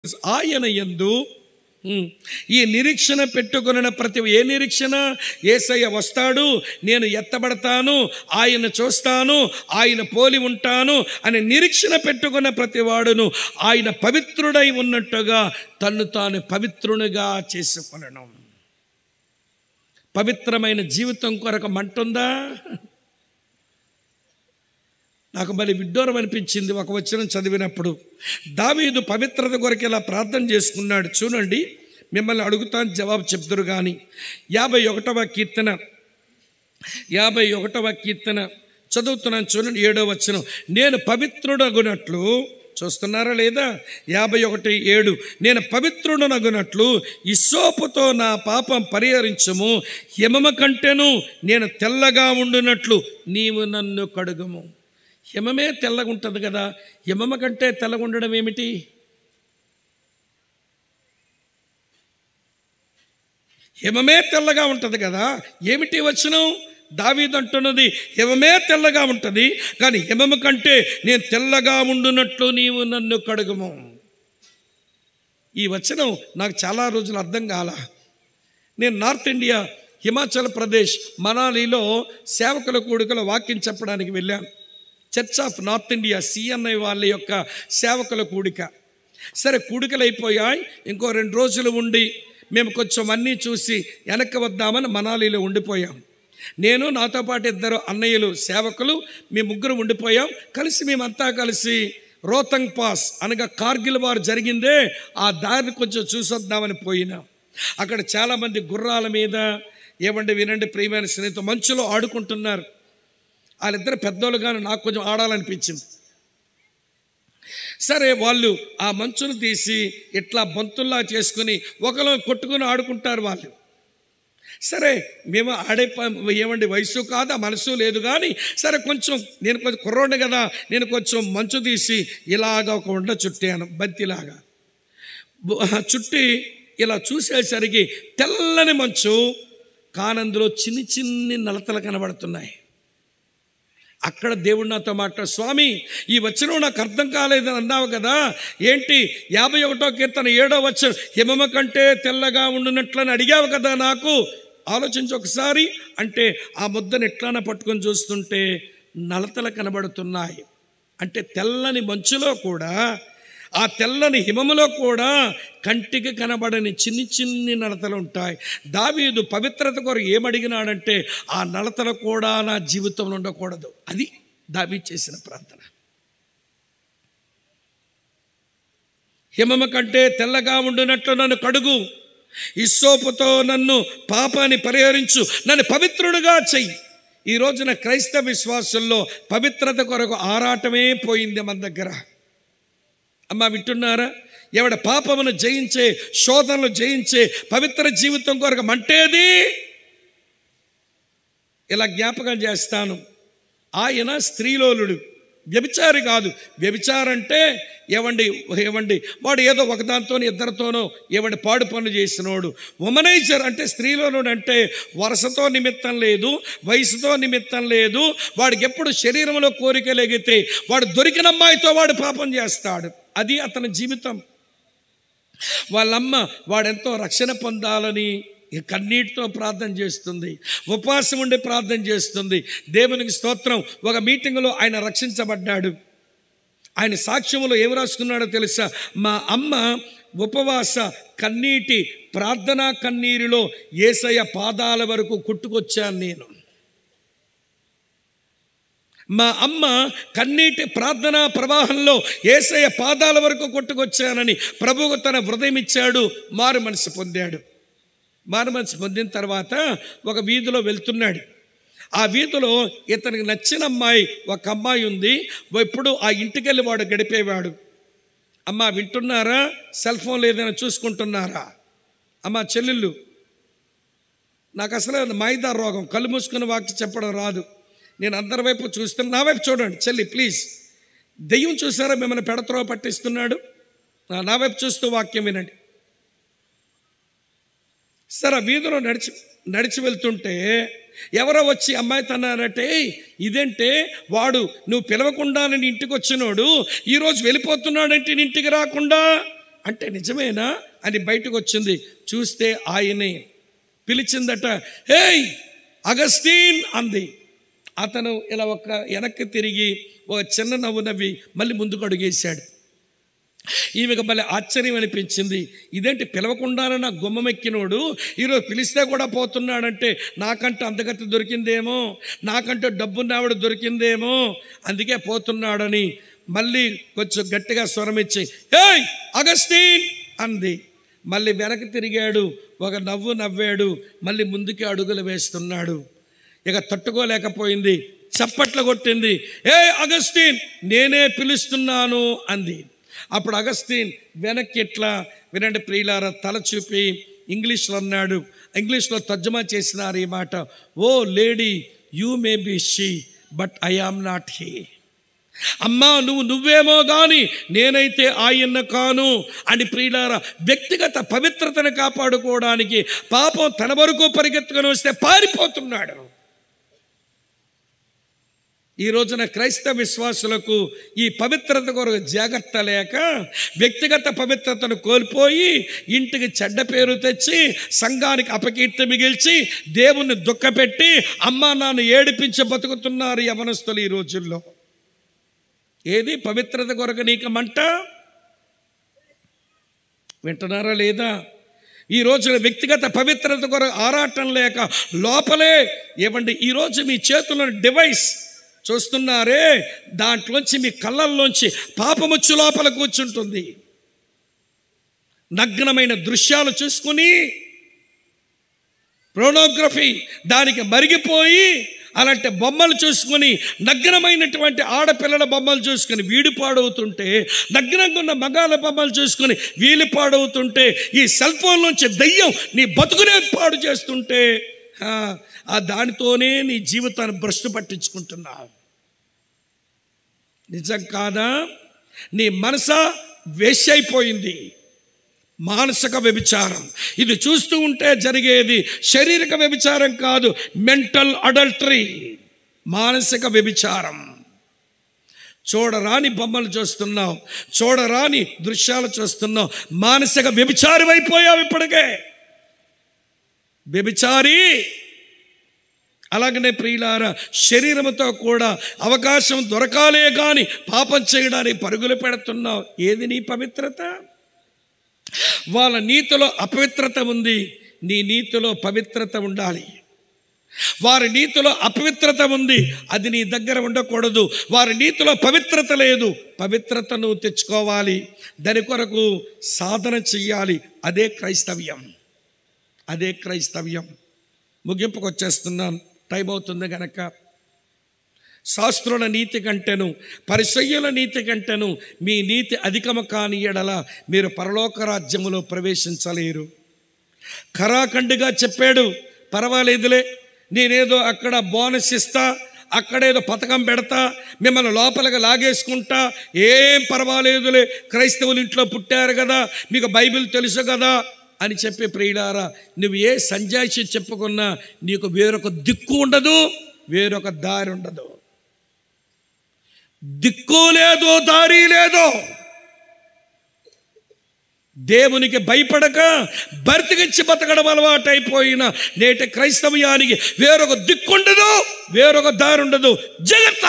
ఆయన యందు ఈ నిరీక్షణ పెట్టుకున్న ప్రతి ఏ నిరీక్షణ? యేసయ్య వస్తాడు, నేను ఎత్తబడతాను, ఆయన చూస్తాను, ఆయన పోలి ఉంటాను అనే నిరీక్షణ పెట్టుకున్న ప్రతి వాడును ఆయన పవిత్రుడై ఉన్నట్టుగా తన్ను తాను పవిత్రునిగా చేసుకొనను. పవిత్రమైన జీవితం కొరకు మంటుందా? నాకు మరి విడ్డూరం అనిపించింది ఒక వచనం చదివినప్పుడు. దావీదు పవిత్రత కొరకు ఇలా ప్రార్థన చేసుకున్నాడు. చూడండి, మిమ్మల్ని అడుగుతాను, జవాబు చెప్తురు కానీ. 51వ కీర్తన చదువుతున్నాను, చూడండి 7వ వచనం. నేను పవిత్రుడగునట్లు, చూస్తున్నారా లేదా? 51:7 నేను పవిత్రుడనగునట్లు ఇస్సోపుతో నా పాపం పరిహరించుము, హిమమ కంటెను నేను తెల్లగా ఉండునట్లు నీవు నన్ను కడుగుము. హిమమే తెల్లగా ఉంటుంది కదా, హిమమ కంటే తెల్లగా ఉండడం ఏమిటి? హిమమే తెల్లగా ఉంటుంది కదా, ఏమిటి వచనం? దావీదు అంటున్నది హిమమే తెల్లగా ఉంటుంది, కానీ హిమము కంటే నేను తెల్లగా ఉండునట్లు నీవు నన్ను కడుగుము. ఈ వచనం నాకు చాలా రోజులు అర్థం కాల. నేను నార్త్ ఇండియా హిమాచల్ ప్రదేశ్ మనాలిలో సేవకుల కూడికలో వాక్యం చెప్పడానికి వెళ్ళాను. Church of north India CNI వాళ్ళ యొక్క సేవకుల కూడిక. సరే, కూడికలు అయిపోయాయి. ఇంకో 2 రోజులు ఉండి మేము కొంచెం అన్నీ చూసి వెనక్కి వద్దామని మనాలిలో ఉండిపోయాం. నేను, నాతో పాటు 2 అన్నయ్యలు సేవకులు, మేము 3 ఉండిపోయాం. మేమంతా కలిసి రోహతంగ్ పాస్ అనగా కార్గిల్ వారు జరిగిందే ఆ దారిని కొంచెం చూసొద్దామని పోయినాం. అక్కడ చాలామంది గుర్రాల మీద, ఏమంటే వినండి ప్రియమైన స్నేహితులు, మంచులో ఆడుకుంటున్నారు. వాళ్ళిద్దరు పెద్దోళ్ళు, కానీ నాకు కొంచెం ఆడాలనిపించింది. సరే, వాళ్ళు ఆ మంచును తీసి ఇట్లా బంతుల్లా చేసుకుని ఒకరు కొట్టుకుని ఆడుకుంటారు వాళ్ళు. సరే, మేము ఏమండి వయసు కాదు, మనసు లేదు, కానీ సరే కొంచెం నేను కొంచెం కుర్రోడ్ని కదా, నేను కొంచెం మంచు తీసి ఇలాగా ఒక ఉండ చుట్టాను, బంతిలాగా చుట్టి ఇలా చూసేసరికి తెల్లని మంచు, కానందులో చిన్ని నలతలు కనబడుతున్నాయి. అక్కడ దేవుడు నాతో మాట్లాడు, స్వామి ఈ వచనం నాకు అర్థం కాలేదని అన్నావు కదా, ఏంటి 51వ కీర్తన 7వ వచనం హిమమ కంటే తెల్లగా ఉండునట్లని అడిగావు కదా, నాకు ఆలోచించి ఒకసారి అంటే ఆ ముద్దను ఎట్లానా పట్టుకొని చూస్తుంటే నలతలు కనబడుతున్నాయి. అంటే తెల్లని మంచులో కూడా, ఆ తెల్లని హిమములో కూడా కంటికి కనబడని చిన్ని నలతలు ఉంటాయి. దావీదు పవిత్రత కొరకు ఏమడిగినాడంటే ఆ నలతలు కూడా నా జీవితంలో ఉండకూడదు. అది దావీదు చేసిన ప్రార్థన. హిమము కంటే తెల్లగా ఉండునట్లు నన్ను కడుగు, ఇస్సోపుతో నన్ను పాపాన్ని పరిహరించు, నన్ను పవిత్రుడుగా చెయ్యి. ఈ రోజున క్రైస్తవ విశ్వాసుల్లో పవిత్రత కొరకు ఆరాటమే పోయింది మన దగ్గర. అమ్మా, వింటున్నారా? ఎవడ పాపమును జయించే, శోధనలు జయించే పవిత్ర జీవితం కొరకు మంటేది. ఇలా జ్ఞాపకం చేస్తాను, ఆయన స్త్రీలోలుడు, వ్యభిచారి కాదు. వ్యభిచారంటే ఏవండి వాడు ఏదో ఒకదాంతోనో 2తోనో పాడు పనులు చేసినోడు. ఉమనైజర్ అంటే స్త్రీలోనుడు అంటే వరుసతో నిమిత్తం లేదు, వయసుతో నిమిత్తం లేదు. వాడికి ఎప్పుడు శరీరంలో కోరికలు ఎగితే వాడు దొరికిన అమ్మాయితో వాడు పాపం చేస్తాడు. అది అతని జీవితం. వాళ్ళమ్మ వాడెంతో రక్షణ పొందాలని కన్నీటితో ప్రార్థన చేస్తుంది, ఉపవాసం ఉండి ప్రార్థన చేస్తుంది. దేవునికి స్తోత్రం. ఒక మీటింగ్లో ఆయన రక్షించబడ్డాడు. ఆయన సాక్ష్యంలో ఏమి రాసుకున్నాడో తెలుసా? మా అమ్మ ఉపవాస కన్నీటి ప్రార్థనా కన్నీరులో యేసయ్య పాదాల వరకు కొట్టుకొచ్చాను నేను. మా అమ్మ కన్నీటి ప్రార్థనా ప్రవాహంలో యేసయ్య పాదాల వరకు కొట్టుకొచ్చానని ప్రభువు తన హృదయం ఇచ్చాడు. మారు మనసు పొందాడు. మారు మనసు పొందిన తర్వాత ఒక వీధిలో వెళ్తున్నాడు. ఆ వీధిలో ఇతనికి నచ్చిన అమ్మాయి, ఒక అమ్మాయి ఉంది. ఎప్పుడు ఆ ఇంటికి వెళ్ళి వాడు గడిపేవాడు. అమ్మ, వింటున్నారా? సెల్ ఫోన్ లేదని చూసుకుంటున్నారా? అమ్మ చెల్లెళ్ళు, నాకు అసలు మైదా రోగం, కళ్ళు మూసుకుని వాక్యం చెప్పడం రాదు. నేను అందరి వైపు చూస్తున్నా, నా వైపు చూడండి చెల్లి ప్లీజ్. దెయ్యం చూసారా మిమ్మల్ని పెడత్రో పట్టిస్తున్నాడు? నా వైపు చూస్తూ వాక్యం వినండి. సరే, వీధిలో నడిచి వెళ్తుంటే ఎవరో వచ్చి అమ్మాయి తన్నారంటే, ఇదేంటే వాడు నువ్వు పిలవకుండా నేను ఇంటికి వచ్చినోడు ఈరోజు వెళ్ళిపోతున్నాడంటే ఇంటికి రాకుండా అంటే నిజమేనా అని బయటకు వచ్చింది. చూస్తే ఆయనే. పిలిచిందట, హేయ్ అగస్టీన్ అంది. అతను ఇలా ఒక వెనక్కి తిరిగి ఒక చిన్న నవ్వు నవ్వి మళ్ళీ ముందుకు అడుగేశాడు. ఈమెకు మళ్ళీ ఆశ్చర్యం అనిపించింది. ఇదేంటి పిలవకుండానే నా గుమ్మెక్కినోడు ఈరోజు పిలిస్తే కూడా పోతున్నాడంటే నాకంటే అందగతి దొరికిందేమో, నాకంటే డబ్బున్నావిడ దొరికిందేమో, అందుకే పోతున్నాడని మళ్ళీ కొంచెం గట్టిగా స్వరమిచ్చి ఏయ్ అగస్టీన్ అంది. మళ్ళీ వెనక్కి తిరిగాడు, ఒక నవ్వు నవ్వాడు, మళ్ళీ ముందుకే అడుగులు వేస్తున్నాడు. ఇక తట్టుకోలేకపోయింది, చప్పట్లు కొట్టింది. ఏ అగస్టీన్ నేనే పిలుస్తున్నాను అంది. అప్పుడు అగస్టీన్ వెనక్కి ఇట్లా వినండి ప్రియులారా, తల చూపి ఇంగ్లీష్లో అన్నాడు. ఇంగ్లీష్లో తర్జుమా చేసినారు ఈ మాట, O lady you may be she but I am not he. అమ్మా నువ్వేమో కానీ నేనైతే ఆయన కాను అని ప్రియులారా, వ్యక్తిగత పవిత్రతను కాపాడుకోవడానికి పాపం తన వరకు పరిగెత్తుకొని వస్తే పారిపోతున్నాడు. ఈ రోజున క్రైస్తవ విశ్వాసులకు ఈ పవిత్రత కొరకు జాగ్రత్త లేక వ్యక్తిగత పవిత్రతను కోల్పోయి ఇంటికి చెడ్డ పేరు తెచ్చి సంఘానికి అపకీర్తి మిగిల్చి దేవుణ్ణి దుఃఖపెట్టి అమ్మా నాన్న ఏడిపించి బతుకుతున్నారు యవనస్తులు ఈ రోజుల్లో. ఏది పవిత్రత కొరకు నీకు మంట? వింటున్నారా లేదా? ఈ రోజున వ్యక్తిగత పవిత్రత కొరకు ఆరాటం లేక లోపలే ఏమండి, ఈరోజు మీ చేతుల్లో డివైస్ చూస్తున్నారే, దాంట్లోంచి మీ కళ్ళల్లోంచి పాపముచ్చు లోపల కూర్చుంటుంది. నగ్నమైన దృశ్యాలు చూసుకుని పోర్నోగ్రఫీ దానికి మరిగిపోయి అలాంటి బొమ్మలు చూసుకొని నగ్నమైనటువంటి ఆడపిల్లల బొమ్మలు చూసుకొని వీడి పాడవుతుంటే, నగ్నంగా ఉన్న మగాళ్ళ బొమ్మలు చూసుకొని వీళ్ళు పాడవుతుంటే, ఈ సెల్ ఫోన్ నుంచి దయ్యం నీ బతుకునే పాడు చేస్తుంటే ఆ దానితోనే నీ జీవితాన్ని భ్రష్టు పట్టించుకుంటున్నావు. నిజం కాదా? నీ మనస వేశ్య అయిపోయింది. మానసిక వ్యభిచారం ఇది చూస్తూ ఉంటే జరిగేది శారీరక వ్యభిచారం కాదు, మెంటల్ అడల్టరీ, మానసిక వ్యభిచారం. చూడరాని బొమ్మలు చూస్తున్నావు, చూడరాని దృశ్యాలు చూస్తున్నావు, మానసిక వ్యభిచారి అయిపోయావు ఇప్పటికే. వ్యభిచారి. అలాగనే ప్రియులారా, శరీరంతో కూడా అవకాశం దొరకాలే కానీ పాపం చేయడానికి పరుగులు పెడుతున్నావు. ఏది నీ పవిత్రత? వాళ్ళ నీతిలో అపవిత్రత ఉంది, నీ నీతిలో పవిత్రత ఉండాలి. వారి నీతిలో అపవిత్రత ఉంది, అది నీ దగ్గర ఉండకూడదు. వారి నీతిలో పవిత్రత లేదు, పవిత్రత నువ్వు తెచ్చుకోవాలి. దాని కొరకు సాధన చెయ్యాలి. అదే క్రైస్తవ్యం, అదే క్రైస్తవ్యం. ముగింపుకు వచ్చేస్తున్నాం, టైం అవుతుంది గనక. శాస్త్రుల నీతి కంటేను పరిసయ్యుల నీతి కంటేను మీ నీతి అధికము కాని ఎడల మీరు పరలోక రాజ్యములో ప్రవేశించలేరు. ఖరాఖండిగా చెప్పాడు, పర్వాలేదులే నేనేదో అక్కడ బోనస్ ఇస్తా, అక్కడేదో పథకం పెడతా, మిమ్మల్ని లోపలికి లాగేసుకుంటా, ఏం పర్వాలేదులే క్రైస్తవులు ఇంట్లో పుట్టారు కదా, మీకు బైబిల్ తెలుసు కదా అని చెప్పి ప్రియులారా, నువ్వు ఏ సంజాయిషి చెప్పుకున్నా నీకు వేరొక దిక్కు ఉండదు, వేరొక దారి ఉండదు. దిక్కు లేదు, దారి లేదు. దేవునికి భయపడక బ్రతికించి బతకడం అలవాటైపోయిన నేటి క్రైస్తవ్యానికి వేరొక దిక్కుండదు, వేరొక దారి ఉండదు. జాగ్రత్త.